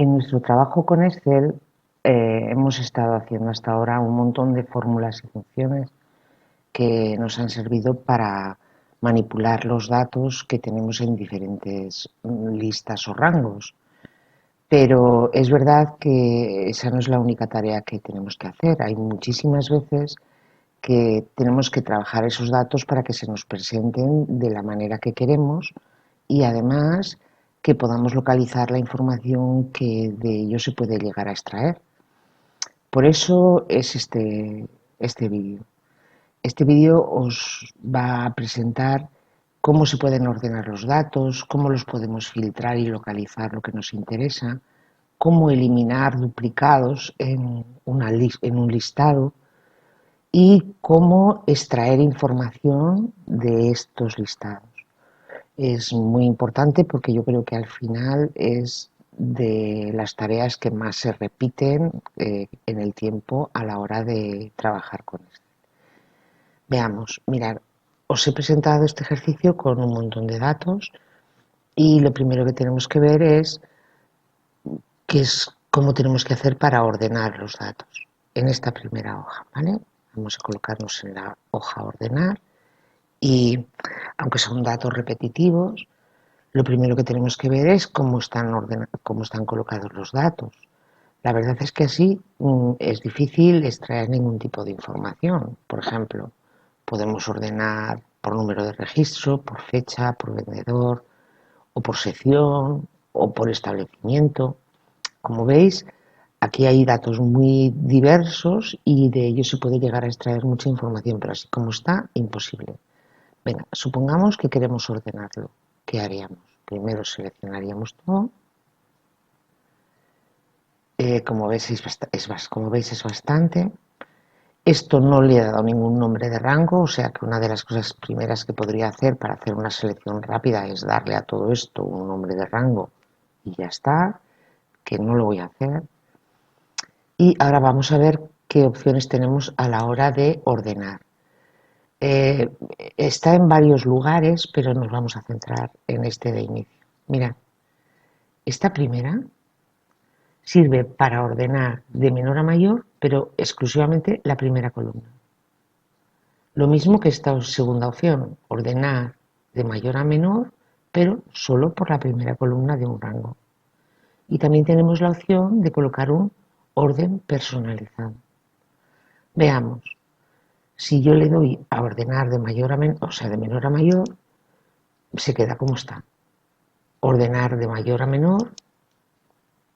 En nuestro trabajo con Excel hemos estado haciendo hasta ahora un montón de fórmulas y funciones que nos han servido para manipular los datos que tenemos en diferentes listas o rangos. Pero es verdad que esa no es la única tarea que tenemos que hacer. Hay muchísimas veces que tenemos que trabajar esos datos para que se nos presenten de la manera que queremos y además que podamos localizar la información que de ello se puede llegar a extraer. Por eso es este vídeo. Este vídeo os va a presentar cómo se pueden ordenar los datos, cómo los podemos filtrar y localizar lo que nos interesa, cómo eliminar duplicados en un listado y cómo extraer información de estos listados. Es muy importante porque yo creo que al final es de las tareas que más se repiten en el tiempo a la hora de trabajar con esto. Veamos, mirad, os he presentado este ejercicio con un montón de datos y lo primero que tenemos que ver es qué es cómo tenemos que hacer para ordenar los datos en esta primera hoja, ¿vale? Vamos a colocarnos en la hoja ordenar y aunque son datos repetitivos, lo primero que tenemos que ver es cómo están colocados los datos. La verdad es que así es difícil extraer ningún tipo de información. Por ejemplo, podemos ordenar por número de registro, por fecha, por vendedor, o por sección, o por establecimiento. Como veis, aquí hay datos muy diversos y de ellos se puede llegar a extraer mucha información, pero así como está, imposible. Venga, supongamos que queremos ordenarlo. ¿Qué haríamos? Primero seleccionaríamos todo. Como veis es bastante. Esto no le he dado ningún nombre de rango, o sea que una de las cosas primeras que podría hacer para hacer una selección rápida es darle a todo esto un nombre de rango y ya está, que no lo voy a hacer. Y ahora vamos a ver qué opciones tenemos a la hora de ordenar. Eh, Está en varios lugares, pero nos vamos a centrar en este de inicio. Mira, esta primera sirve para ordenar de menor a mayor, pero exclusivamente la primera columna. Lo mismo que esta segunda opción, ordenar de mayor a menor, pero solo por la primera columna de un rango. Y también tenemos la opción de colocar un orden personalizado. Veamos, si yo le doy a ordenar de mayor a menor, o sea, de menor a mayor, se queda como está. Ordenar de mayor a menor,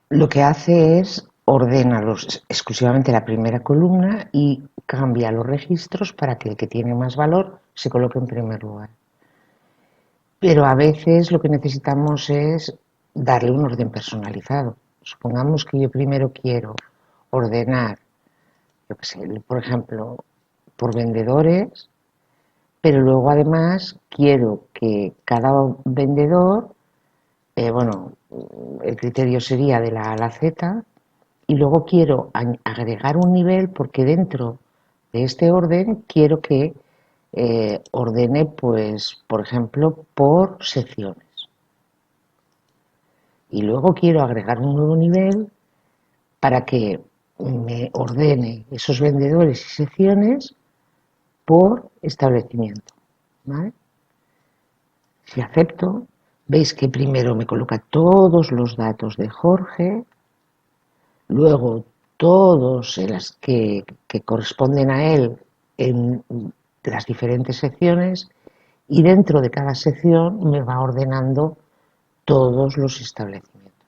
lo que hace es ordena exclusivamente la primera columna y cambia los registros para que el que tiene más valor se coloque en primer lugar. Pero a veces lo que necesitamos es darle un orden personalizado. Supongamos que yo primero quiero ordenar, yo qué sé, por ejemplo, por vendedores, pero luego además quiero que cada vendedor, bueno, el criterio sería de la A a la Z, y luego quiero agregar un nivel porque dentro de este orden quiero que ordene, pues, por ejemplo, por secciones. Y luego quiero agregar un nuevo nivel para que me ordene esos vendedores y secciones por establecimiento, ¿vale? Si acepto, veis que primero me coloca todos los datos de Jorge, luego todos los que corresponden a él en las diferentes secciones y dentro de cada sección me va ordenando todos los establecimientos.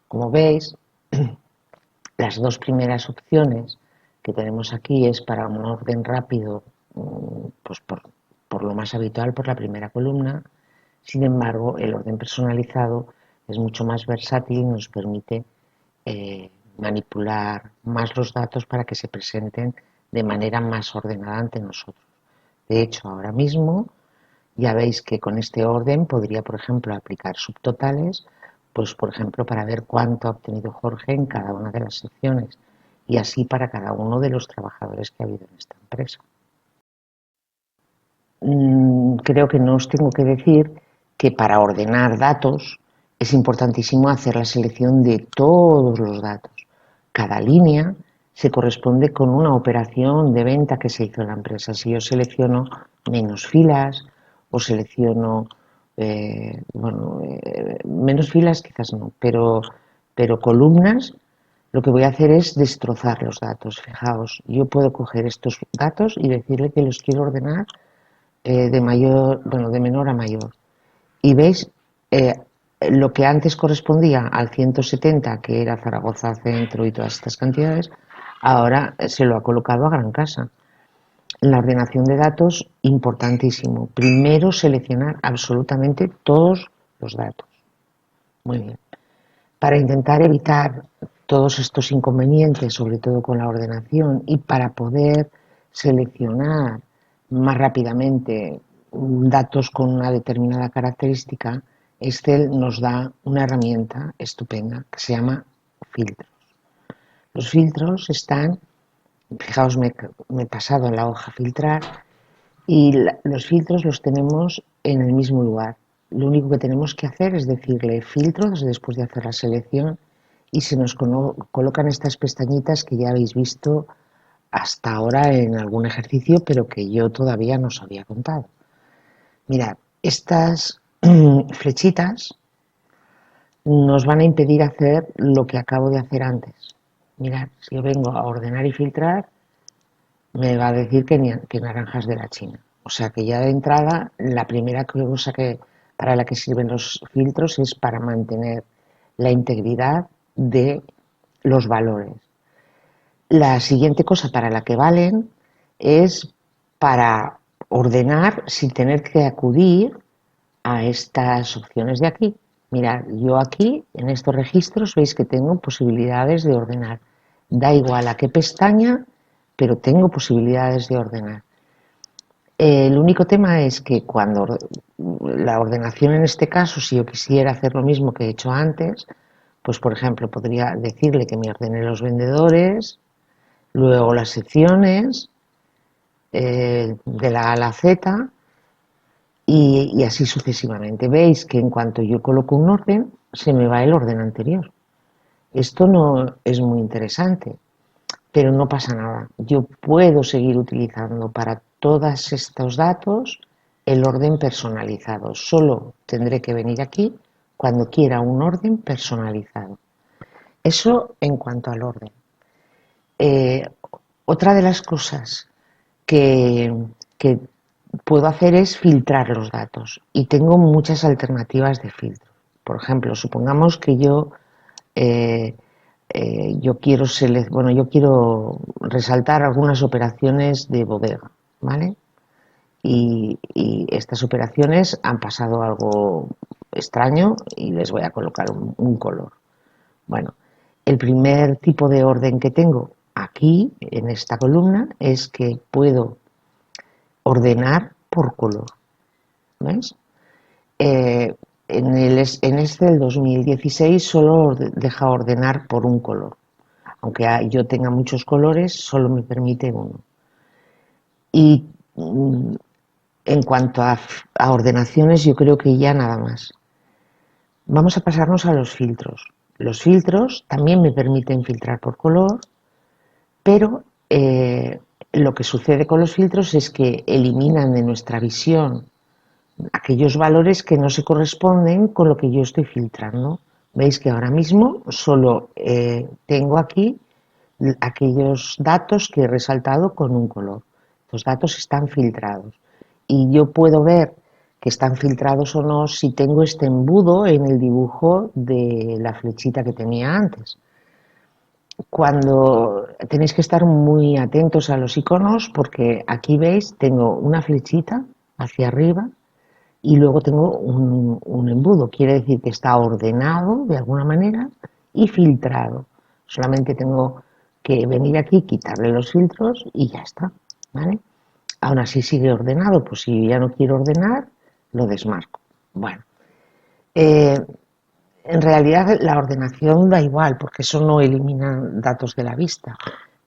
Como veis, las dos primeras opciones que tenemos aquí es para un orden rápido, pues por lo más habitual, por la primera columna. Sin embargo, el orden personalizado es mucho más versátil y nos permite manipular más los datos para que se presenten de manera más ordenada ante nosotros. De hecho, ahora mismo ya veis que con este orden podría, por ejemplo, aplicar subtotales, pues por ejemplo, para ver cuánto ha obtenido Jorge en cada una de las secciones y así para cada uno de los trabajadores que ha habido en esta empresa. Creo que no os tengo que decir que para ordenar datos es importantísimo hacer la selección de todos los datos. Cada línea se corresponde con una operación de venta que se hizo en la empresa. Si yo selecciono menos filas o selecciono, menos filas quizás no, pero columnas, lo que voy a hacer es destrozar los datos. Fijaos, yo puedo coger estos datos y decirle que los quiero ordenar de menor a mayor. Y veis, eh, lo que antes correspondía al 170, que era Zaragoza Centro y todas estas cantidades, ahora se lo ha colocado a Gran Casa. La ordenación de datos, importantísimo. Primero seleccionar absolutamente todos los datos. Muy bien. Para intentar evitar todos estos inconvenientes, sobre todo con la ordenación, y para poder seleccionar más rápidamente datos con una determinada característica, Excel nos da una herramienta estupenda que se llama filtros. Los filtros están, fijaos, me he pasado en la hoja filtrar y los filtros los tenemos en el mismo lugar. Lo único que tenemos que hacer es decirle filtros después de hacer la selección y se nos colocan estas pestañitas que ya habéis visto hasta ahora en algún ejercicio, pero que yo todavía no os había contado. Mirad, estas flechitas nos van a impedir hacer lo que acabo de hacer antes. Mirad, si yo vengo a ordenar y filtrar, me va a decir que naranjas de la China. O sea que ya de entrada, la primera cosa para la que sirven los filtros es para mantener la integridad de los valores. La siguiente cosa para la que valen es para ordenar sin tener que acudir a estas opciones de aquí. Mirad, yo aquí en estos registros veis que tengo posibilidades de ordenar. Da igual a qué pestaña, pero tengo posibilidades de ordenar. El único tema es que cuando la ordenación en este caso, si yo quisiera hacer lo mismo que he hecho antes, pues por ejemplo podría decirle que me ordene los vendedores, luego las secciones, de la A a la Z, y así sucesivamente. Veis que en cuanto yo coloco un orden, se me va el orden anterior. Esto no es muy interesante, pero no pasa nada. Yo puedo seguir utilizando para todos estos datos el orden personalizado. Solo tendré que venir aquí cuando quiera un orden personalizado. Eso en cuanto al orden. Eh, Otra de las cosas que puedo hacer es filtrar los datos y tengo muchas alternativas de filtro. Por ejemplo, supongamos que eh, yo quiero resaltar algunas operaciones de bodega, ¿vale? Y estas operaciones han pasado algo extraño y les voy a colocar un color. Bueno, el primer tipo de orden que tengo aquí en esta columna es que puedo ordenar por color. ¿Ves? En este del 2016 solo deja ordenar por un color. Aunque yo tenga muchos colores, solo me permite uno. Y en cuanto a ordenaciones, yo creo que ya nada más. Vamos a pasarnos a los filtros. Los filtros también me permiten filtrar por color, pero lo que sucede con los filtros es que eliminan de nuestra visión aquellos valores que no se corresponden con lo que yo estoy filtrando. Veis que ahora mismo solo tengo aquí aquellos datos que he resaltado con un color. Los datos están filtrados y yo puedo ver que están filtrados o no si tengo este embudo en el dibujo de la flechita que tenía antes. Cuando tenéis que estar muy atentos a los iconos porque aquí veis tengo una flechita hacia arriba y luego tengo un embudo, quiere decir que está ordenado de alguna manera y filtrado. Solamente tengo que venir aquí, quitarle los filtros y ya está, ¿vale? Aún así sigue ordenado, pues si ya no quiero ordenar, lo desmarco. Bueno, en realidad la ordenación da igual, porque eso no elimina datos de la vista,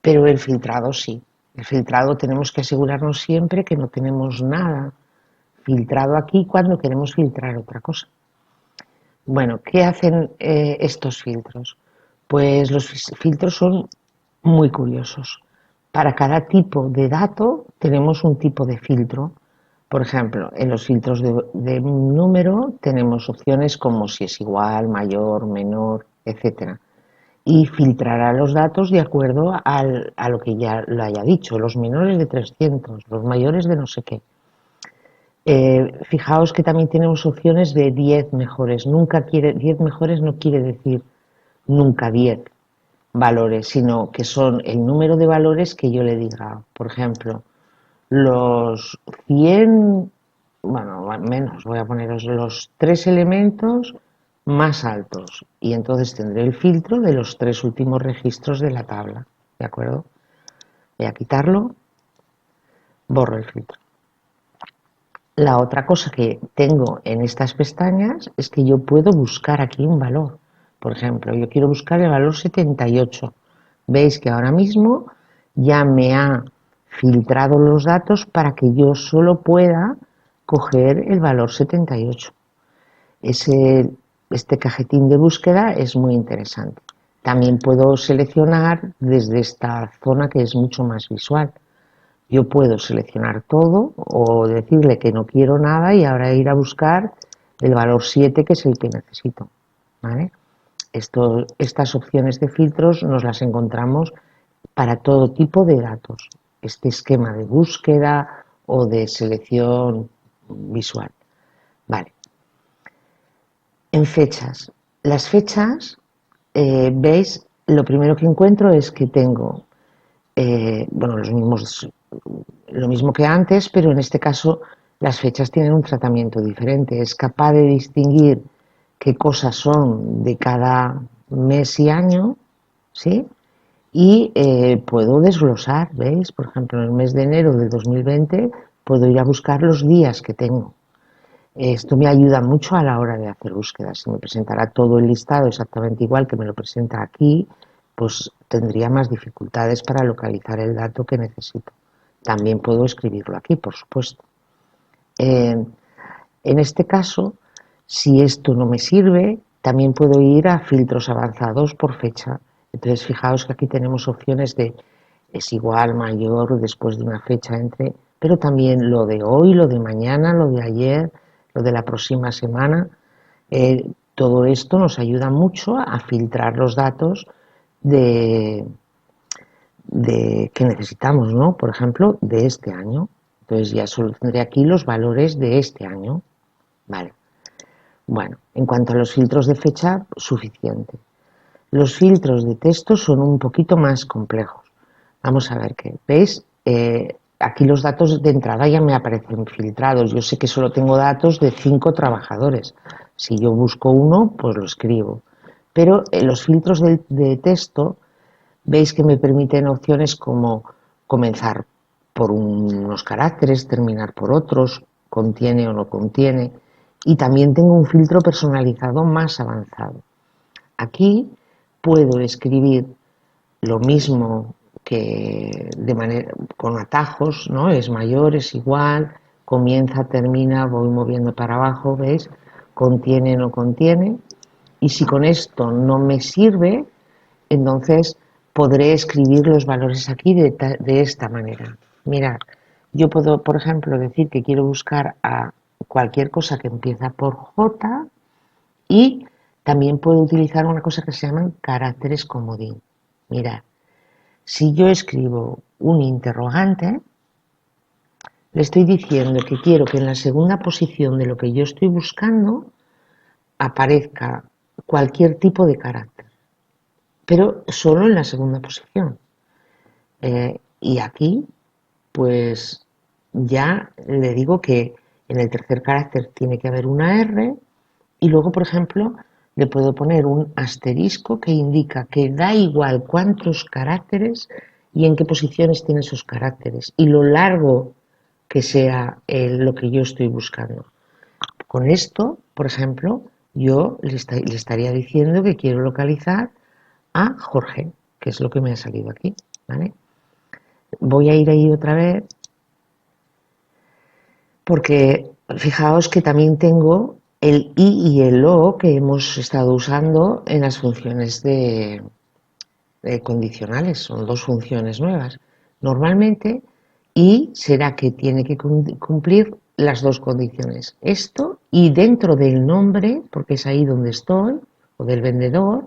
pero el filtrado sí. El filtrado tenemos que asegurarnos siempre que no tenemos nada filtrado aquí cuando queremos filtrar otra cosa. Bueno, ¿qué hacen estos filtros? Pues los filtros son muy curiosos. Para cada tipo de dato tenemos un tipo de filtro. Por ejemplo, en los filtros de número tenemos opciones como si es igual, mayor, menor, etcétera. Y filtrará los datos de acuerdo a lo que ya lo haya dicho, los menores de 300, los mayores de no sé qué. Fijaos que también tenemos opciones de 10 mejores. Nunca quiere, 10 mejores no quiere decir nunca 10 valores, sino que son el número de valores que yo le diga. Por ejemplo, los 100, bueno, menos, voy a poneros los 3 elementos más altos. Y entonces tendré el filtro de los 3 últimos registros de la tabla. ¿De acuerdo? Voy a quitarlo, borro el filtro. La otra cosa que tengo en estas pestañas es que yo puedo buscar aquí un valor. Por ejemplo, yo quiero buscar el valor 78. Veis que ahora mismo ya me ha filtrado los datos para que yo solo pueda coger el valor 78. Este cajetín de búsqueda es muy interesante. También puedo seleccionar desde esta zona que es mucho más visual. Yo puedo seleccionar todo o decirle que no quiero nada y ahora ir a buscar el valor 7 que es el que necesito. ¿Vale? Estas opciones de filtros nos las encontramos para todo tipo de datos. Este esquema de búsqueda o de selección visual. Vale. En fechas. Las fechas, veis, lo primero que encuentro es que tengo bueno, lo mismo que antes, pero en este caso las fechas tienen un tratamiento diferente. Es capaz de distinguir qué cosas son de cada mes y año, ¿sí? Y puedo desglosar, ¿veis? Por ejemplo, en el mes de enero de 2020 puedo ir a buscar los días que tengo. Esto me ayuda mucho a la hora de hacer búsquedas. Si me presentara todo el listado exactamente igual que me lo presenta aquí, pues tendría más dificultades para localizar el dato que necesito. También puedo escribirlo aquí, por supuesto. En este caso, si esto no me sirve, también puedo ir a filtros avanzados por fecha. Entonces, fijaos que aquí tenemos opciones de es igual, mayor, después de una fecha entre, pero también lo de hoy, lo de mañana, lo de ayer, lo de la próxima semana. Todo esto nos ayuda mucho a filtrar los datos de, que necesitamos, ¿no? Por ejemplo, de este año. Entonces ya solo tendré aquí los valores de este año. Vale. Bueno, en cuanto a los filtros de fecha, suficiente. Los filtros de texto son un poquito más complejos. Vamos a ver qué. ¿Veis? Aquí los datos de entrada ya me aparecen filtrados. Yo sé que solo tengo datos de 5 trabajadores. Si yo busco uno, pues lo escribo. Pero los filtros de texto, veis que me permiten opciones como comenzar por unos caracteres, terminar por otros, contiene o no contiene. Y también tengo un filtro personalizado más avanzado. Aquí puedo escribir lo mismo que de manera con atajos, ¿no? Es mayor, es igual, comienza, termina, voy moviendo para abajo, ¿veis? Contiene, no contiene. Y si con esto no me sirve, entonces podré escribir los valores aquí de esta manera. Mirad, yo puedo, por ejemplo, decir que quiero buscar a cualquier cosa que empieza por J y también puedo utilizar una cosa que se llaman caracteres comodín. Mirad, si yo escribo un interrogante, le estoy diciendo que quiero que en la segunda posición de lo que yo estoy buscando aparezca cualquier tipo de carácter, pero solo en la segunda posición. Y aquí, pues ya le digo que en el tercer carácter tiene que haber una R y luego, por ejemplo, le puedo poner un asterisco que indica que da igual cuántos caracteres y en qué posiciones tiene esos caracteres y lo largo que sea lo que yo estoy buscando. Con esto, por ejemplo, yo le estaría diciendo que quiero localizar a Jorge, que es lo que me ha salido aquí, ¿vale? Voy a ir ahí otra vez porque fijaos que también tengo el I y el O que hemos estado usando en las funciones de condicionales. Son dos funciones nuevas. Normalmente, I será que tiene que cumplir las dos condiciones. Esto y dentro del nombre, porque es ahí donde estoy, o del vendedor,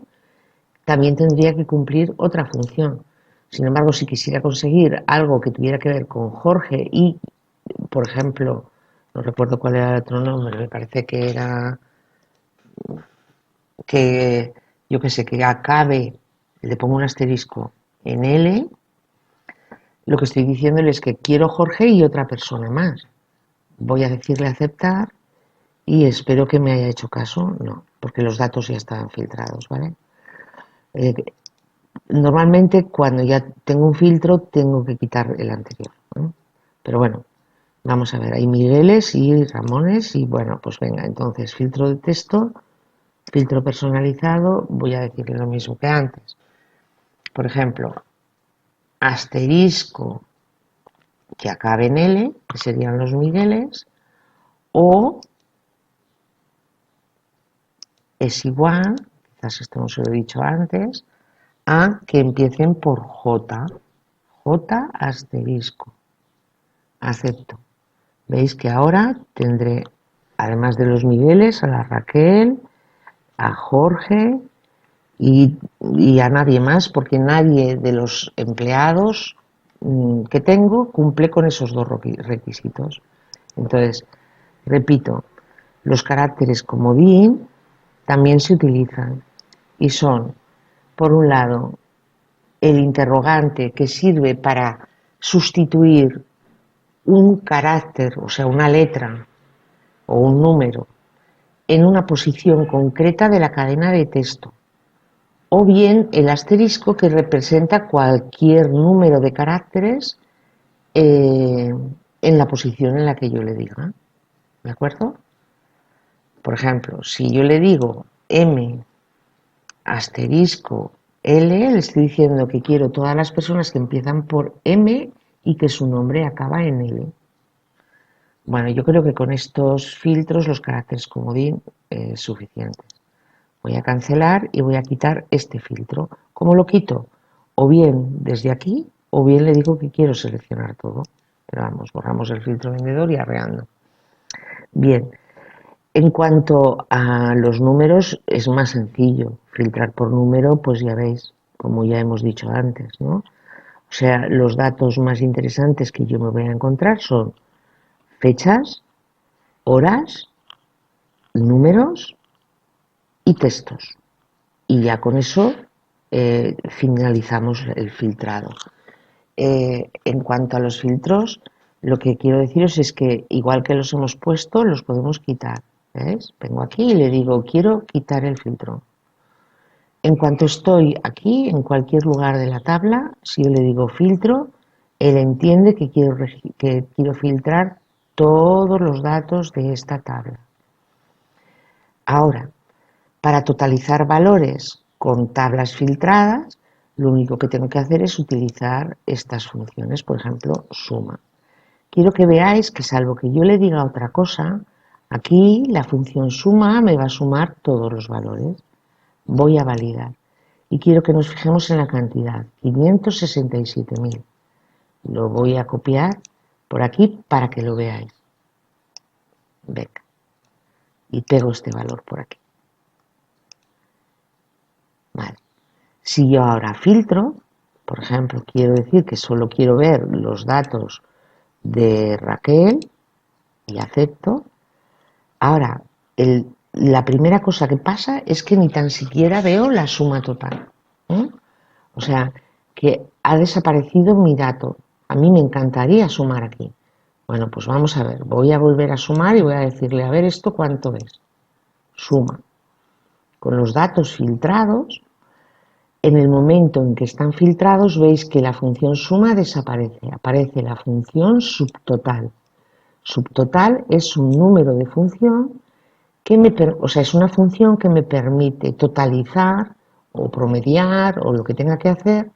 también tendría que cumplir otra función. Sin embargo, si quisiera conseguir algo que tuviera que ver con Jorge y, por ejemplo, no recuerdo cuál era el otro nombre, me parece que era que, yo que sé, que acabe, le pongo un asterisco en L, lo que estoy diciéndole es que quiero Jorge y otra persona más. Voy a decirle aceptar y espero que me haya hecho caso. No, porque los datos ya están filtrados, ¿vale? Eh, Normalmente cuando ya tengo un filtro tengo que quitar el anterior, ¿no? Pero bueno, vamos a ver, hay Migueles y Ramones y bueno, pues venga, entonces filtro de texto, filtro personalizado, voy a decirle lo mismo que antes. Por ejemplo, asterisco que acabe en L, que serían los Migueles, o es igual, quizás esto no se lo he dicho antes, a que empiecen por J, J asterisco, acepto. Veis que ahora tendré, además de los Migueles, a la Raquel, a Jorge y a nadie más, porque nadie de los empleados que tengo cumple con esos dos requisitos. Entonces, repito, los caracteres comodín también se utilizan y son, por un lado, el interrogante que sirve para sustituir un carácter, o sea, una letra o un número, en una posición concreta de la cadena de texto, o bien el asterisco que representa cualquier número de caracteres en la posición en la que yo le diga. ¿De acuerdo? Por ejemplo, si yo le digo M asterisco L, le estoy diciendo que quiero todas las personas que empiezan por M y que su nombre acaba en L. Bueno, yo creo que con estos filtros los caracteres comodín suficientes. Voy a cancelar y voy a quitar este filtro. ¿Cómo lo quito? O bien desde aquí, o bien le digo que quiero seleccionar todo. Pero vamos, borramos el filtro vendedor y arreando. Bien, en cuanto a los números, es más sencillo. Filtrar por número, pues ya veis, como ya hemos dicho antes, ¿no? O sea, los datos más interesantes que yo me voy a encontrar son fechas, horas, números y textos. Y ya con eso finalizamos el filtrado. En cuanto a los filtros, lo que quiero deciros es que igual que los hemos puesto, los podemos quitar. ¿Ves? Vengo aquí y le digo, quiero quitar el filtro. En cuanto estoy aquí, en cualquier lugar de la tabla, si yo le digo filtro, él entiende que quiero filtrar todos los datos de esta tabla. Ahora, para totalizar valores con tablas filtradas, lo único que tengo que hacer es utilizar estas funciones, por ejemplo, suma. Quiero que veáis que salvo que yo le diga otra cosa, aquí la función suma me va a sumar todos los valores. Voy a validar. Y quiero que nos fijemos en la cantidad, 567.000. Lo voy a copiar por aquí para que lo veáis. Venga. Y pego este valor por aquí. Vale. Si yo ahora filtro, por ejemplo, quiero decir que solo quiero ver los datos de Raquel y acepto, ahora la primera cosa que pasa es que ni tan siquiera veo la suma total. ¿Eh? O sea, que ha desaparecido mi dato. A mí me encantaría sumar aquí. Bueno, pues vamos a ver, voy a volver a sumar y voy a decirle, a ver esto cuánto es. Suma. Con los datos filtrados, en el momento en que están filtrados, veis que la función suma desaparece. Aparece la función subtotal. Subtotal es un número de función o sea, es una función que me permite totalizar o promediar o lo que tenga que hacer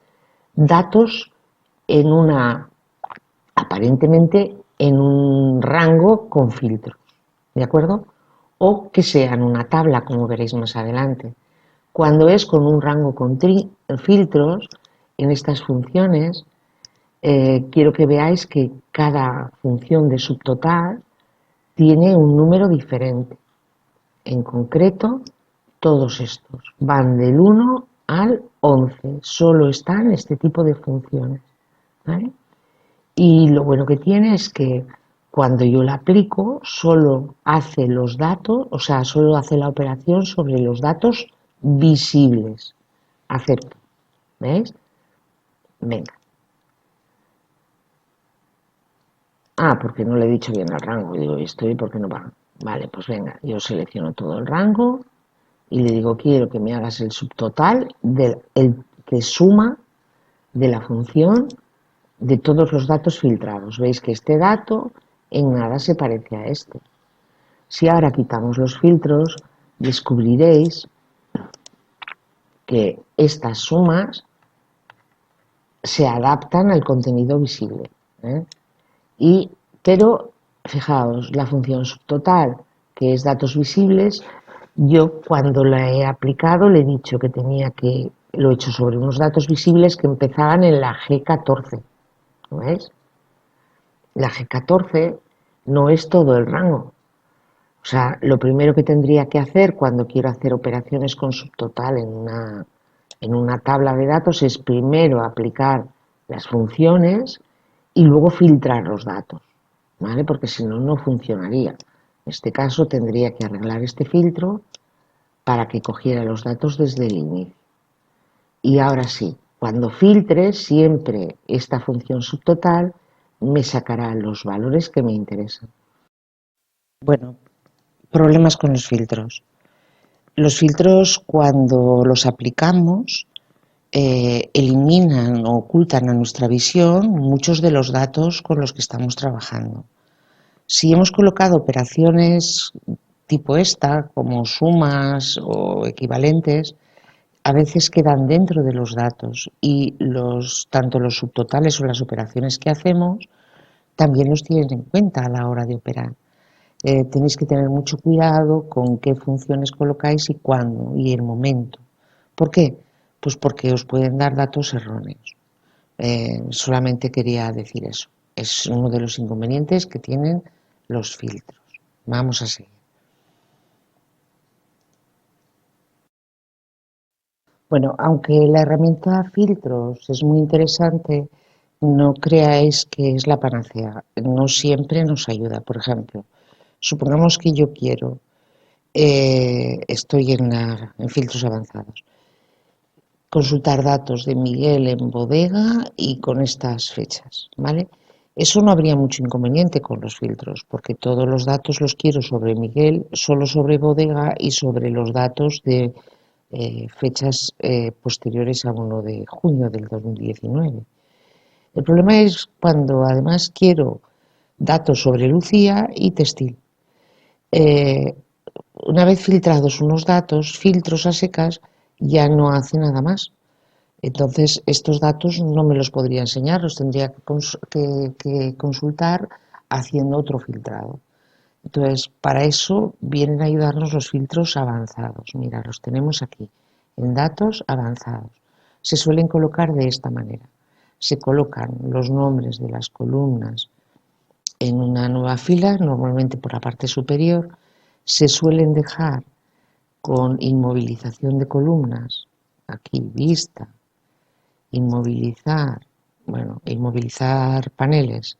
datos en aparentemente en un rango con filtros, ¿de acuerdo? o que sea en una tabla, como veréis más adelante. Cuando es con un rango con filtros, en estas funciones, quiero que veáis que cada función de subtotal tiene un número diferente. En concreto, todos estos van del 1 al 11. Solo están este tipo de funciones, ¿vale? Y lo bueno que tiene es que cuando yo la aplico, solo hace los datos, o sea, solo hace la operación sobre los datos visibles. Acepto. ¿Veis? Venga. Ah, porque no le he dicho bien el rango. Digo, ¿y estoy por qué no va? Vale, pues venga, yo selecciono todo el rango y le digo, quiero que me hagas el subtotal del el que suma de la función de todos los datos filtrados. Veis que este dato en nada se parece a este. Si ahora quitamos los filtros, descubriréis que estas sumas se adaptan al contenido visible, ¿eh? Pero fijaos, la función subtotal, que es datos visibles, yo cuando la he aplicado le he dicho que tenía que, lo he hecho sobre unos datos visibles que empezaban en la G14. ¿Lo ves? La G14 no es todo el rango. O sea, lo primero que tendría que hacer cuando quiero hacer operaciones con subtotal en una tabla de datos es primero aplicar las funciones y luego filtrar los datos, ¿vale? Porque si no, no funcionaría. En este caso tendría que arreglar este filtro para que cogiera los datos desde el inicio. Y ahora sí, cuando filtre, siempre esta función subtotal me sacará los valores que me interesan. Bueno, problemas con los filtros. Los filtros, cuando los aplicamos, eliminan o ocultan a nuestra visión muchos de los datos con los que estamos trabajando. Si hemos colocado operaciones tipo esta, como sumas o equivalentes, a veces quedan dentro de los datos y tanto los subtotales o las operaciones que hacemos también los tienen en cuenta a la hora de operar. Tenéis que tener mucho cuidado con qué funciones colocáis y cuándo y el momento. ¿Por qué? Pues porque os pueden dar datos erróneos. Solamente quería decir eso. Es uno de los inconvenientes que tienen los filtros. Vamos a seguir. Bueno, aunque la herramienta filtros es muy interesante, no creáis que es la panacea. No siempre nos ayuda. Por ejemplo, supongamos que yo quiero, estoy en filtros avanzados, consultar datos de Miguel en bodega y con estas fechas, ¿vale? Eso no habría mucho inconveniente con los filtros, porque todos los datos los quiero sobre Miguel, solo sobre bodega y sobre los datos de fechas posteriores a 1 de junio del 2019. El problema es cuando además quiero datos sobre Lucía y textil. Eh, una vez filtrados unos datos, filtros a secas ya no hace nada más. Entonces, estos datos no me los podría enseñar, los tendría que consultar haciendo otro filtrado. Entonces, para eso vienen a ayudarnos los filtros avanzados. Mira, los tenemos aquí, en datos avanzados. Se suelen colocar de esta manera. Se colocan los nombres de las columnas en una nueva fila, normalmente por la parte superior. Se suelen dejar con inmovilización de columnas, aquí vista, inmovilizar paneles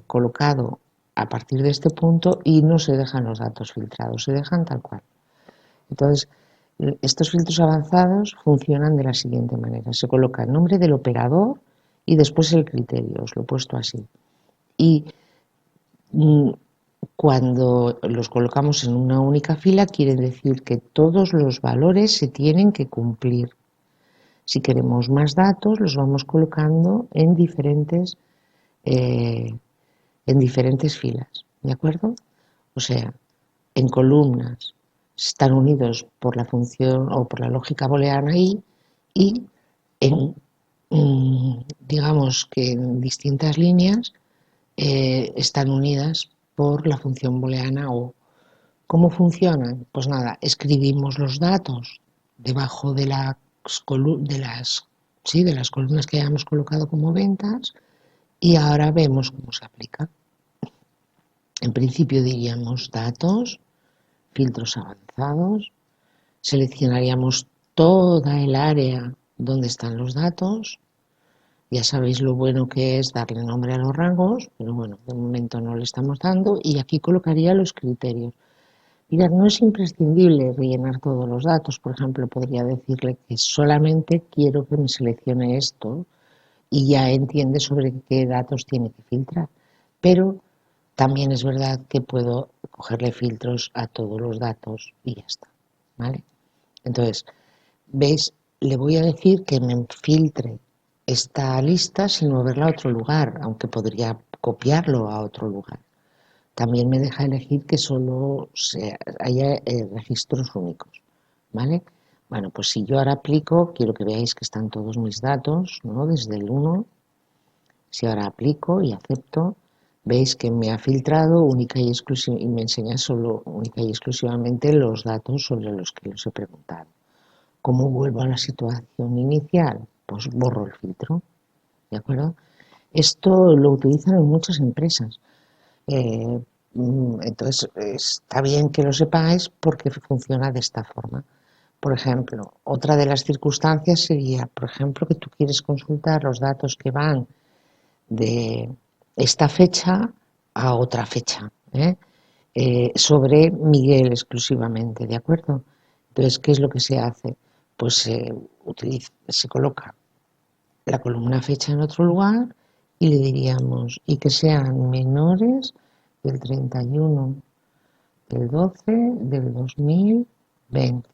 colocado a partir de este punto y no se dejan los datos filtrados, se dejan tal cual. Entonces, estos filtros avanzados funcionan de la siguiente manera. Se coloca el nombre del operador y después el criterio, os lo he puesto así. Y cuando los colocamos en una única fila, quiere decir que todos los valores se tienen que cumplir. Si queremos más datos, los vamos colocando eh, en diferentes filas, ¿de acuerdo? O sea, en columnas están unidos por la función o por la lógica booleana y en, digamos que en distintas líneas están unidas por la función booleana o, ¿Cómo funcionan? Pues nada, escribimos los datos debajo de de las columnas que hayamos colocado como ventas y ahora vemos cómo se aplica. En principio diríamos datos, filtros avanzados, seleccionaríamos toda el área donde están los datos. Ya sabéis lo bueno que es darle nombre a los rangos, pero bueno, de momento no le estamos dando y aquí colocaría los criterios. Mirad, no es imprescindible rellenar todos los datos. Por ejemplo, podría decirle que solamente quiero que me seleccione esto y ya entiende sobre qué datos tiene que filtrar. Pero también es verdad que puedo cogerle filtros a todos los datos y ya está. ¿Vale? Entonces, ¿veis? Le voy a decir que me filtre esta lista sin moverla a otro lugar, aunque podría copiarlo a otro lugar. También me deja elegir que solo haya registros únicos, ¿vale? Bueno, pues si yo ahora aplico, quiero que veáis que están todos mis datos, ¿no? Desde el 1. Si ahora aplico y acepto, veis que me ha filtrado única y exclusivamente y me enseña solo única y exclusivamente los datos sobre los que los he preguntado. ¿Cómo vuelvo a la situación inicial? Pues borro el filtro, ¿de acuerdo? Esto lo utilizan en muchas empresas. Entonces, está bien que lo sepáis porque funciona de esta forma. Por ejemplo, otra de las circunstancias sería, por ejemplo, que tú quieres consultar los datos que van de esta fecha a otra fecha, sobre Miguel exclusivamente, ¿de acuerdo? Entonces, ¿qué es lo que se hace? Pues se coloca la columna fecha en otro lugar y le diríamos, y que sean menores del 31 del 12 del 2020.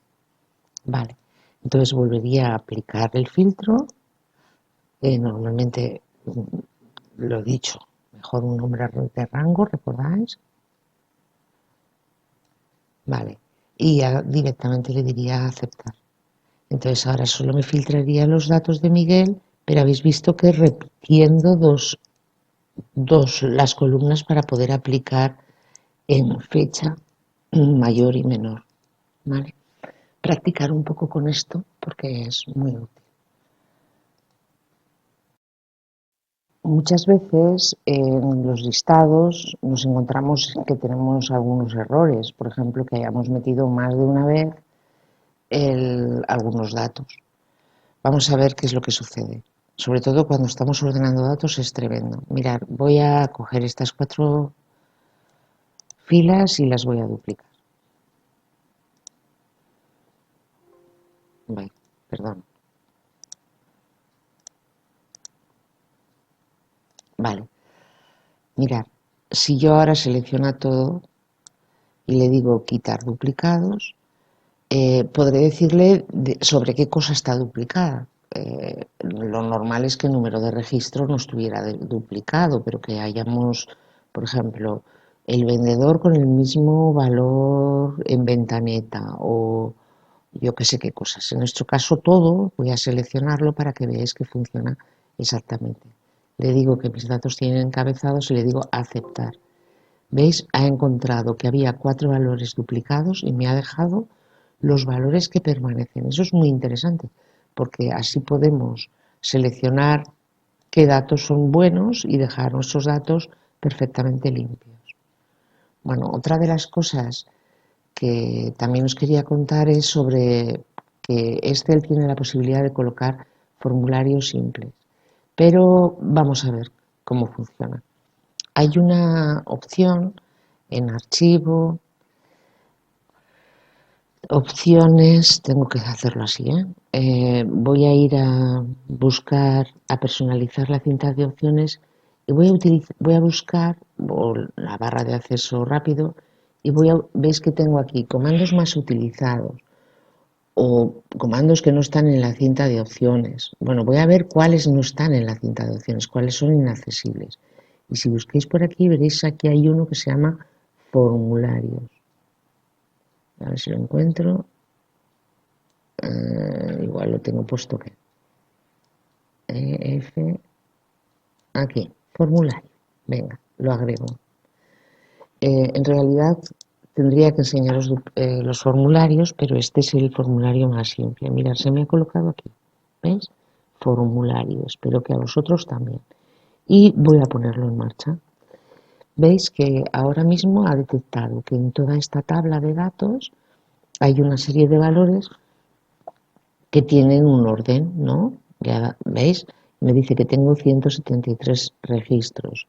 Vale, entonces volvería a aplicar el filtro. Normalmente, lo dicho, mejor un nombre de rango, ¿recordáis? Vale, y ya directamente le diría aceptar. Entonces ahora solo me filtraría los datos de Miguel, pero habéis visto que repitiendo las columnas para poder aplicar en fecha mayor y menor. ¿Vale? Practicar un poco con esto porque es muy útil. Muchas veces en los listados nos encontramos que tenemos algunos errores, por ejemplo, que hayamos metido más de una vez algunos datos. Vamos a ver qué es lo que sucede. Sobre todo cuando estamos ordenando datos es tremendo. Mirad, voy a coger estas 4 filas y las voy a duplicar. Vale, perdón. Vale. Mirad, si yo ahora selecciono todo y le digo quitar duplicados, podré decirle sobre qué cosa está duplicada. Lo normal es que el número de registro no estuviera duplicado, pero que hayamos, por ejemplo, el vendedor con el mismo valor en venta neta o yo qué sé qué cosas. En nuestro caso todo, voy a seleccionarlo para que veáis que funciona exactamente. Le digo que mis datos tienen encabezados y le digo aceptar. ¿Veis? Ha encontrado que había 4 valores duplicados y me ha dejado los valores que permanecen. Eso es muy interesante porque así podemos seleccionar qué datos son buenos y dejar nuestros datos perfectamente limpios. Bueno, otra de las cosas que también os quería contar es sobre que Excel tiene la posibilidad de colocar formularios simples. Pero vamos a ver cómo funciona. Hay una opción en archivo, opciones, tengo que hacerlo así, voy a ir a buscar, a personalizar la cinta de opciones y voy a buscar la barra de acceso rápido y veis que tengo aquí comandos más utilizados o comandos que no están en la cinta de opciones. Bueno, voy a ver cuáles no están en la cinta de opciones, cuáles son inaccesibles. Y si busquéis por aquí, veréis aquí hay uno que se llama formularios. A ver si lo encuentro. Igual lo tengo puesto que. F. Aquí, formulario. Venga, lo agrego. En realidad tendría que enseñaros los formularios, pero este es el formulario más simple. Mirad, se me ha colocado aquí, ¿veis? Formulario, espero que a vosotros también. Y voy a ponerlo en marcha. Veis que ahora mismo ha detectado que en toda esta tabla de datos hay una serie de valores que tienen un orden, ¿no? Ya veis, me dice que tengo 173 registros.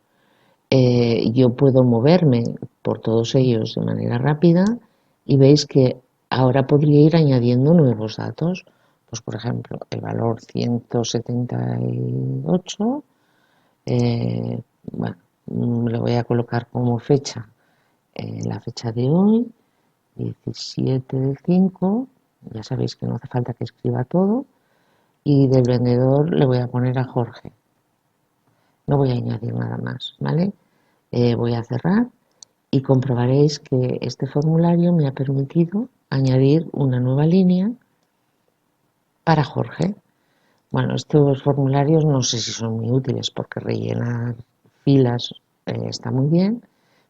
Yo puedo moverme por todos ellos de manera rápida y veis que ahora podría ir añadiendo nuevos datos. Pues por ejemplo, el valor 178, bueno, le voy a colocar como fecha la fecha de hoy, 17 de 5, ya sabéis que no hace falta que escriba todo, y del vendedor le voy a poner a Jorge. No voy a añadir nada más, ¿vale? Voy a cerrar y comprobaréis que este formulario me ha permitido añadir una nueva línea para Jorge. Bueno, estos formularios no sé si son muy útiles porque rellenar filas está muy bien,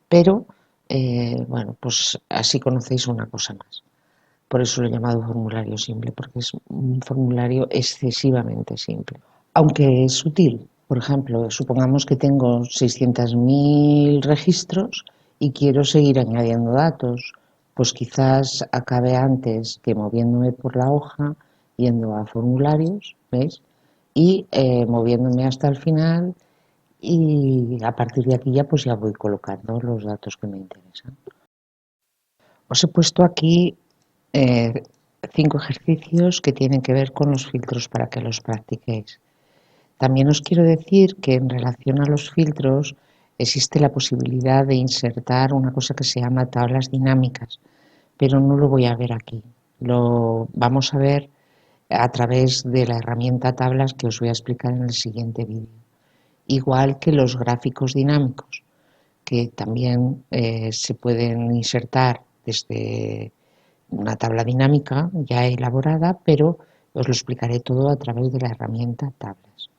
pero bueno, pues así conocéis una cosa más. Por eso lo he llamado formulario simple, porque es un formulario excesivamente simple. Aunque es útil. Por ejemplo, supongamos que tengo 600.000 registros y quiero seguir añadiendo datos, pues quizás acabe antes que moviéndome por la hoja, yendo a formularios, ¿veis? Y moviéndome hasta el final y a partir de aquí ya pues ya voy colocando los datos que me interesan. Os he puesto aquí 5 ejercicios que tienen que ver con los filtros para que los practiquéis. También os quiero decir que en relación a los filtros existe la posibilidad de insertar una cosa que se llama tablas dinámicas, pero no lo voy a ver aquí. Lo vamos a ver a través de la herramienta tablas que os voy a explicar en el siguiente vídeo. Igual que los gráficos dinámicos, que también se pueden insertar desde una tabla dinámica ya elaborada, pero os lo explicaré todo a través de la herramienta tablas.